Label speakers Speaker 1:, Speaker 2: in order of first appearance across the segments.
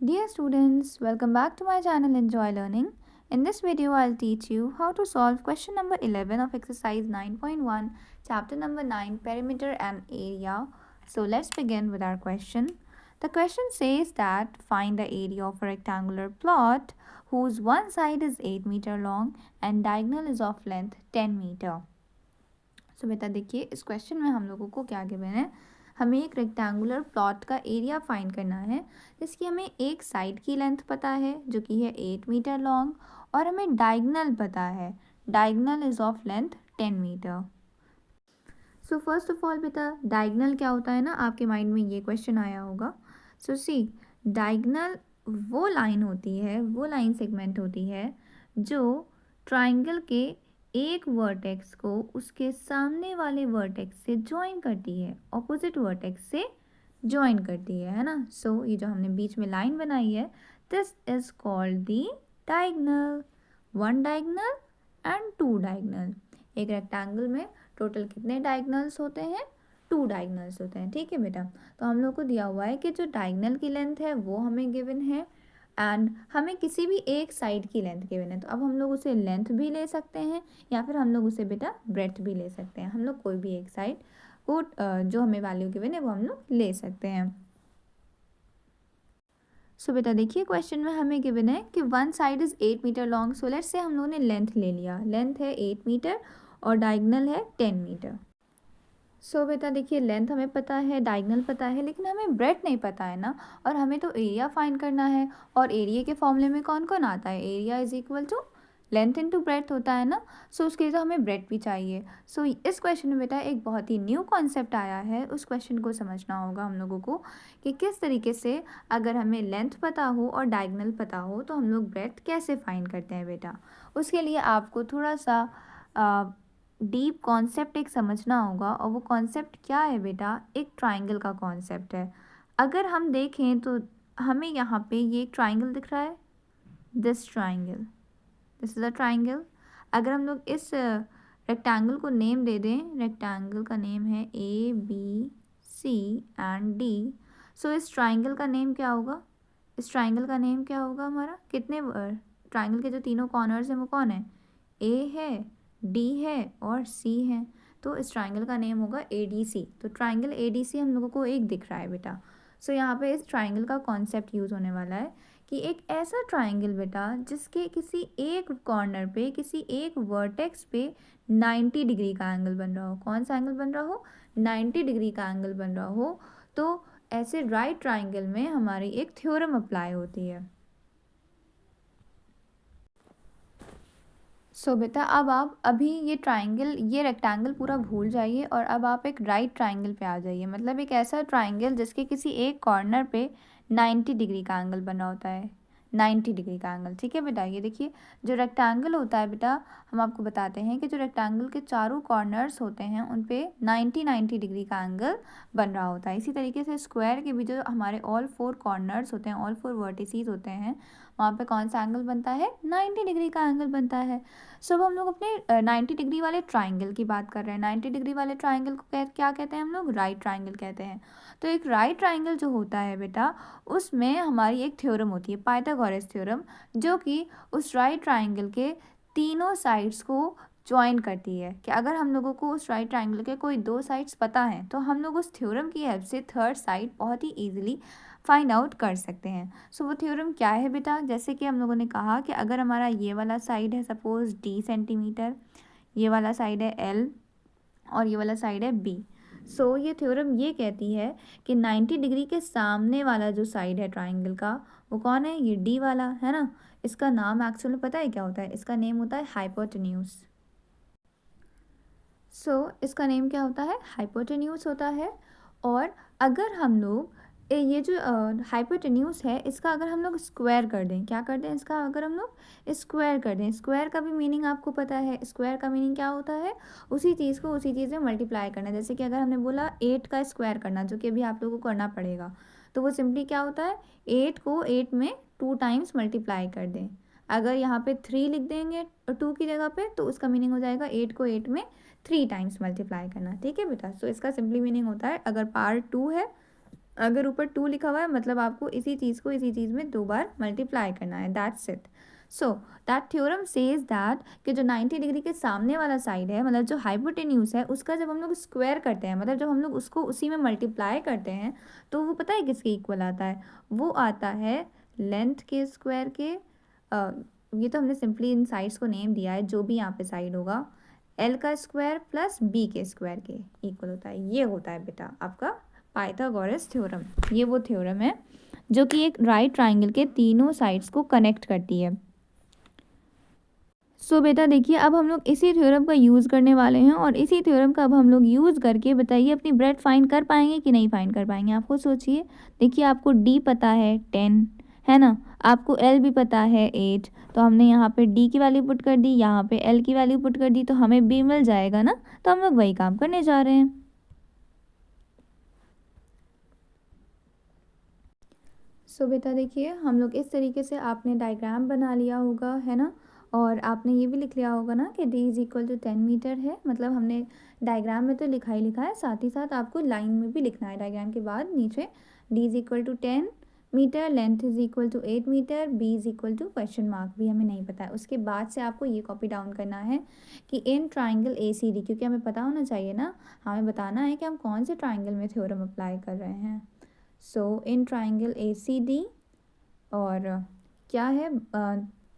Speaker 1: Dear students, welcome back to my channel Enjoy Learning. In this video, I'll teach you how to solve question number 11 of exercise 9.1, chapter number 9, perimeter and area. So let's begin with our question. The question says that find the area of a rectangular plot whose one side is 8 meter long and diagonal is of length 10 meter. सो बेटा देखिए इस question में हम लोगों को क्या given है, हमें एक रेक्टेंगुलर प्लॉट का एरिया फाइंड करना है जिसकी हमें एक साइड की लेंथ पता है जो कि है 8 मीटर लॉन्ग और हमें डायगनल पता है, diagonal is of length 10 metre. So first of all बेटा डायगनल क्या होता है ना, आपके माइंड में ये क्वेश्चन आया होगा. सो सी डायगनल वो लाइन होती है, वो लाइन सेगमेंट होती है जो ट्राइंगल के एक वर्टेक्स को उसके सामने वाले वर्टेक्स से ज्वाइन करती है, ऑपोजिट वर्टेक्स से ज्वाइन करती है ना. सो ये जो हमने बीच में लाइन बनाई है, this is called the diagonal. One diagonal and two diagonal. एक रेक्टेंगल में टोटल कितने डायगनल्स होते हैं? 2 डायगनल्स होते हैं. ठीक है बेटा, तो हम लोग को दिया हुआ है कि जो डायगनल की लेंथ है वो हमें गिवन है एंड हमें किसी भी एक साइड की लेंथ गिवन है. तो अब हम लोग उसे लेंथ भी ले सकते हैं या फिर हम लोग उसे बेटा ब्रेथ भी ले सकते हैं. हम लोग कोई भी एक साइड को जो हमें वैल्यू गिवन है वो हम लोग ले सकते हैं. सो बेटा देखिए क्वेश्चन में हमें गिवन है कि one side is 8 metre long. So let's say हम लोगों ने लेंथ ले लिया, लेंथ है 8 मीटर और डायगनल है 10 मीटर. सो बेटा देखिए लेंथ हमें पता है, डायगनल पता है, लेकिन हमें ब्रेथ नहीं पता है ना, और हमें तो एरिया फाइंड करना है. और एरिया के फॉर्मूले में कौन कौन आता है? Area is equal to length into breadth होता है ना. सो उसके लिए तो हमें ब्रेथ भी चाहिए. सो इस क्वेश्चन में बेटा एक बहुत ही न्यू कॉन्सेप्ट आया है, उस क्वेश्चन को समझना होगा हम लोगों को कि किस तरीके से अगर हमें लेंथ पता हो और डायगनल पता हो तो हम लोग ब्रेथ कैसे फाइंड करते हैं बेटा. उसके लिए आपको थोड़ा सा डीप कॉन्सेप्ट एक समझना होगा, और वो कॉन्सेप्ट क्या है बेटा? एक ट्राइंगल का कॉन्सेप्ट है. अगर हम देखें तो हमें यहाँ पे ये एक ट्राइंगल दिख रहा है, this triangle, this is a triangle. अगर हम लोग इस रेक्टेंगल को नेम दे दें, रेक्टेंगल का नेम है ABC एंड D. सो इस ट्राइंगल का नेम क्या होगा? इस ट्राइंगल का नेम क्या होगा हमारा? कितने ट्राइंगल के जो तीनों कॉर्नर्स हैं वो कौन है? A है, D है और C है. तो इस ट्राइंगल का नेम होगा ADC. तो ट्राइंगल ADC हम लोगों को एक दिख रहा है बेटा. सो यहाँ पे इस ट्राइंगल का कॉन्सेप्ट यूज़ होने वाला है कि एक ऐसा ट्राइंगल बेटा जिसके किसी एक कॉर्नर पे, किसी एक वर्टेक्स पे 90 डिग्री का एंगल बन रहा हो. कौन सा एंगल बन रहा हो? 90 डिग्री का एंगल बन रहा हो. तो ऐसे राइट ट्राइंगल में हमारी एक थ्योरम अप्लाई होती है. सो बेटा अब आप अभी ये ट्राइंगल, ये रेक्टेंगल पूरा भूल जाइए और अब आप एक राइट ट्राइंगल पे आ जाइए. मतलब एक ऐसा ट्राइंगल जिसके किसी एक कॉर्नर पे 90 डिग्री का एंगल बना होता है, 90 डिग्री का एंगल. ठीक है बेटा, ये देखिए जो रेक्टेंगल होता है बेटा, हम आपको बताते हैं कि जो रेक्टेंगल के चारों कॉर्नर्स होते हैं उन पे 90 डिग्री का एंगल बन रहा होता है. इसी तरीके से स्क्वायर के भी जो हमारे ऑल 4 कॉर्नर्स होते हैं, ऑल 4 वर्टिसेस होते हैं, वहाँ पे कौन सा एंगल बनता है? 90 डिग्री का एंगल बनता है. सो अब हम लोग अपने 90 डिग्री वाले ट्राइंगल की बात कर रहे हैं. 90 डिग्री वाले ट्राइंगल को क्या कहते हैं हम लोग? राइट ट्राइंगल कहते हैं. तो एक राइट ट्राइंगल जो होता है बेटा, उसमें हमारी एक थ्योरम होती है, पाइथागोरस थ्योरम, जो कि उस राइट ट्राइंगल के तीनों साइड्स को ज्वाइन करती है. कि अगर हम लोगों को उस राइट ट्राइंगल के कोई 2 साइड्स पता हैं तो हम लोग उस थ्योरम की हेल्प से थर्ड साइड बहुत ही ईजिली फाइंड आउट कर सकते हैं. सो वो थ्योरम क्या है बेटा? जैसे कि हम लोगों ने कहा कि अगर हमारा ये वाला साइड है सपोज D सेंटीमीटर, ये वाला साइड है L और ये वाला साइड है B. सो ये थ्योरम ये कहती है कि 90 डिग्री के सामने वाला जो साइड है ट्राइंगल का वो कौन है? ये D वाला है ना. इसका नाम एक्चुअली पता है क्या होता है? इसका नेम होता है हाइपोटेन्यूज. सो इसका नेम क्या होता है? हाइपोटेन्यूज होता है. और अगर हम लोग ये जो हाइपोटेन्यूज है इसका अगर हम लोग स्क्वायर कर दें, क्या कर दें इसका? अगर हम लोग स्क्वायर कर दें, स्क्वायर का भी मीनिंग आपको पता है. स्क्वायर का मीनिंग क्या होता है? उसी चीज़ को उसी चीज़ में मल्टीप्लाई करना. जैसे कि अगर हमने बोला 8 का स्क्वायर करना, जो कि अभी आप लोगों को करना पड़ेगा, तो वो सिंपली क्या होता है? 8 को 8 में 2 टाइम्स मल्टीप्लाई कर दें. अगर यहाँ पे 3 लिख देंगे 2 की जगह पे, तो उसका मीनिंग हो जाएगा 8 को 8 में 3 टाइम्स मल्टीप्लाई करना. ठीक है बेटा. सो इसका सिंपली मीनिंग होता है अगर पावर 2 है अगर ऊपर 2 लिखा हुआ है मतलब आपको इसी चीज़ को इसी चीज़ में 2 बार मल्टीप्लाई करना है, that's it. So that theorem says that कि जो 90 डिग्री के सामने वाला साइड है, मतलब जो हाइपोटेन्यूज है, उसका जब हम लोग स्क्वायर करते हैं, मतलब जब हम लोग उसको उसी में मल्टीप्लाई करते हैं, तो वो पता है किसके इक्वल आता है? वो आता है लेंथ के स्क्वायर के। ये तो हमने सिंपली इन साइड्स को नेम दिया है, जो भी यहाँ पे साइड होगा एल का स्क्वायर प्लस बी के स्क्वायर के इक्वल होता है। ये होता है बेटा आपका पाइथागोरस थ्योरम। ये वो थ्योरम है जो कि एक राइट ट्राइंगल के तीनों साइड्स को कनेक्ट करती है। सो बेटा देखिए, अब हम लोग इसी थ्योरम का यूज़ करने वाले हैं, और इसी थ्योरम का अब हम लोग यूज़ करके बताइए अपनी ब्रेड फाइंड कर पाएंगे कि नहीं फाइंड कर पाएंगे। आपको सोचिए, देखिए आपको डी पता है 10, है ना, आपको एल भी पता है 8, तो हमने यहाँ पे डी की वैल्यू पुट कर दी, यहाँ पे एल की वैल्यू पुट कर दी, तो हमें बी मिल जाएगा ना। तो हम लोग वही काम करने जा रहे हैं। सो बेटा देखिए, हम लोग इस तरीके से आपने डायग्राम बना लिया होगा, है ना, और आपने ये भी लिख लिया होगा ना कि d is equal to 10 metre है। मतलब हमने डायग्राम में तो लिखा ही लिखा है, साथ ही साथ आपको लाइन में भी लिखना है डायग्राम के बाद नीचे d is equal to 10 metre, length is equal to 8 metre, b is equal to question mark भी हमें नहीं पता है। उसके बाद से आपको ये कॉपी डाउन करना है कि in triangle A C D, क्योंकि हमें पता होना चाहिए ना, हमें बताना है कि हम कौन से ट्राइंगल में थ्योरम अप्लाई कर रहे हैं। सो in triangle A C D, और क्या है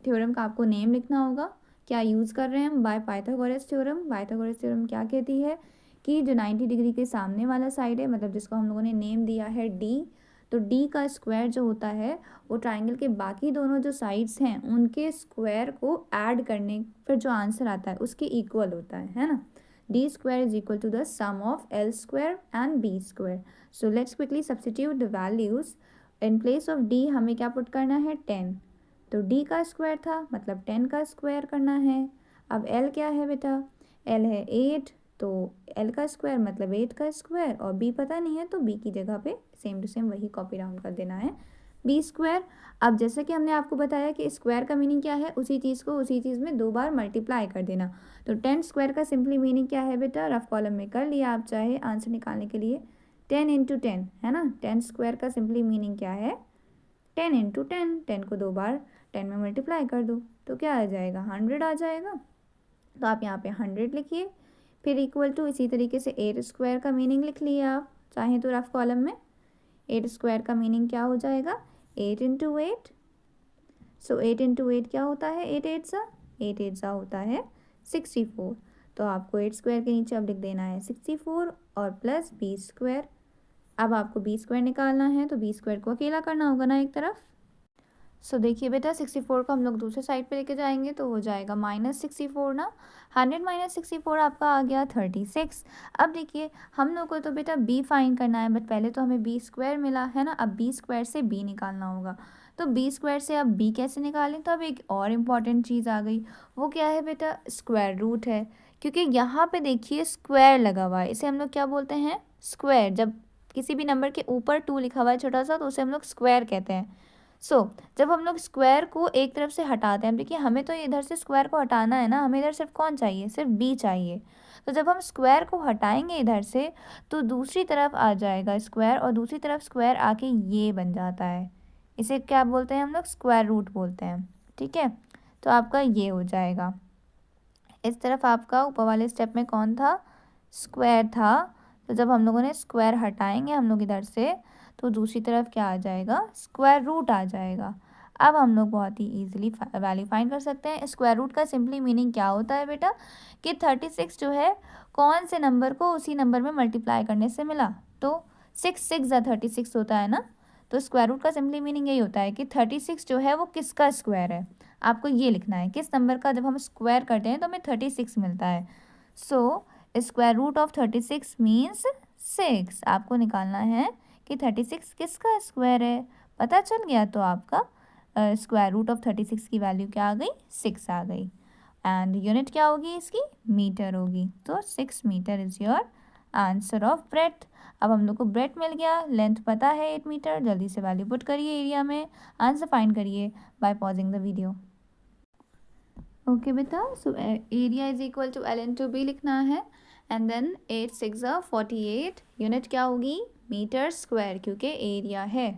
Speaker 1: थ्योरम का आपको नेम लिखना होगा। क्या यूज़ कर रहे हैं हम? By Pythagoras theorem. Pythagoras theorem क्या कहती है कि जो 90 डिग्री के सामने वाला साइड है, मतलब जिसको हम लोगों ने नेम दिया है डी, तो डी का स्क्वायर जो होता है वो ट्राइंगल के बाकी दोनों जो साइड्स हैं उनके स्क्वायर को ऐड करने पर जो आंसर आता है उसके इक्वल होता है ना। D square is equal to the sum of L square and B square. So let's quickly substitute the values. In place of D हमें क्या पुट करना है? 10। तो डी का स्क्वायर था मतलब 10 का स्क्वायर करना है। अब एल क्या है बेटा? एल है 8, तो एल का स्क्वायर मतलब 8 का स्क्वायर, और बी पता नहीं है तो बी की जगह पे सेम टू सेम वही कॉपी डाउन कर देना है, बी स्क्वायर। अब जैसे कि हमने आपको बताया कि स्क्वायर का मीनिंग क्या है, उसी चीज़ को उसी चीज़ में 2 बार मल्टीप्लाई कर देना। तो 10 स्क्वायर का सिंपली मीनिंग क्या है बेटा? रफ कॉलम में कर लिया आप चाहे आंसर निकालने के लिए। 10 इंटू 10 है ना। 10 स्क्वायर का सिंपली मीनिंग क्या है? 10 इंटू 10। 10 को 2 बार 10 में मल्टीप्लाई कर दो तो क्या आ जाएगा? 100 आ जाएगा। तो आप यहाँ पे 100 लिखिए, फिर इक्वल टू इसी तरीके से 8 स्क्वायर का मीनिंग लिख लिए आप चाहें तो रफ कॉलम में। 8 स्क्वायर का मीनिंग क्या हो जाएगा? 8 इंटू 8। सो 8 इंटू 8 क्या होता है? 8 8 सा 8 8 सा होता है 64। तो आपको 8 स्क्वायर के नीचे अब लिख देना है 64 और प्लस बी स्क्वायर। अब आपको बी स्क्वायर निकालना है तो बी स्क्वायर को अकेला करना होगा ना एक तरफ। सो देखिए बेटा, 64 को हम लोग दूसरे साइड पे लेके जाएंगे तो हो जाएगा -64 ना। 100 माइनस 64 आपका आ गया 36। अब देखिए हम लोग को तो बेटा बी फाइंड करना है, बट पहले तो हमें बी स्क्वायर मिला है ना। अब बी स्क्वायर से बी निकालना होगा, तो बी स्क्वायर से अब बी कैसे निकालें? तो अब एक और इम्पॉर्टेंट चीज़ आ गई, वो क्या है बेटा? स्क्वायर रूट है। क्योंकि यहाँ पे देखिए स्क्वायर लगा हुआ है, इसे हम लोग क्या बोलते हैं? स्क्वायर। जब किसी भी नंबर के ऊपर 2 लिखा हुआ है छोटा सा, तो उसे हम लोग स्क्वायर कहते हैं। जब हम लोग स्क्वायर को एक तरफ से हटाते हैं, देखिए हमें तो इधर से स्क्वायर को हटाना है ना, हमें इधर सिर्फ कौन चाहिए? सिर्फ बी चाहिए। तो जब हम स्क्वायर को हटाएंगे इधर से, तो दूसरी तरफ आ जाएगा स्क्वायर, और दूसरी तरफ स्क्वायर आके ये बन जाता है। इसे क्या बोलते हैं हम लोग? स्क्वायर रूट बोलते हैं। ठीक है, तो आपका ये हो जाएगा। इस तरफ आपका ऊपर वाले स्टेप में कौन था? स्क्वायर था। तो जब हम लोगों ने स्क्वायर हटाएंगे हम लोग इधर से, तो दूसरी तरफ क्या आ जाएगा? स्क्वायर रूट आ जाएगा। अब हम लोग बहुत ही ईजिली वैल्यू फाइंड कर सकते हैं। स्क्वायर रूट का सिंपली मीनिंग क्या होता है बेटा? कि 36 जो है कौन से नंबर को उसी नंबर में मल्टीप्लाई करने से मिला, तो 6 6 ज़ा 36 होता है ना। तो स्क्वायर रूट का सिंपली मीनिंग यही होता है कि 36 जो है वो किसका स्क्वायर है। आपको ये लिखना है किस नंबर का जब हम स्क्वायर करते हैं तो हमें 36 मिलता है। So square root of 36 means 6। आपको निकालना है कि 36 किसका स्क्वायर है। पता चल गया, तो आपका स्क्वायर रूट ऑफ 36 की वैल्यू क्या आ गई? 6 आ गई। एंड यूनिट क्या होगी इसकी? मीटर होगी। तो 6 metre is your answer of breadth. अब हम लोग को ब्रेथ मिल गया, लेंथ पता है 8 मीटर। जल्दी से वैल्यू पुट करिए एरिया में, आंसर फाइंड करिए by pausing the video. Okay बेटा, so area is equal to L into B लिखना है, एंड देन 8 6 48। यूनिट क्या होगी? मीटर स्क्वायर, क्योंकि एरिया है।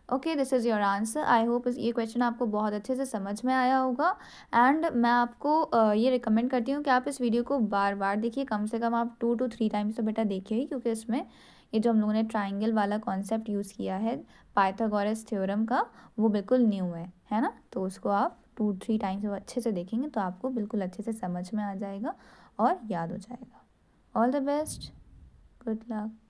Speaker 1: Okay, this is your answer. I hope ये क्वेश्चन आपको बहुत अच्छे से समझ में आया होगा। एंड मैं आपको ये रिकमेंड करती हूँ कि आप इस वीडियो को बार बार देखिए, कम से कम आप 2 to 3 टाइम्स तो बेटा देखिए ही, क्योंकि इसमें ये जो हम लोगों ने ट्राइंगल वाला कॉन्सेप्ट यूज़ किया है पाइथागोरस थ्योरम का, वो बिल्कुल न्यू है ना। तो उसको आप 2-3 टाइम्स अच्छे से देखेंगे तो आपको बिल्कुल अच्छे से समझ में आ जाएगा और याद हो जाएगा। All the best, good luck.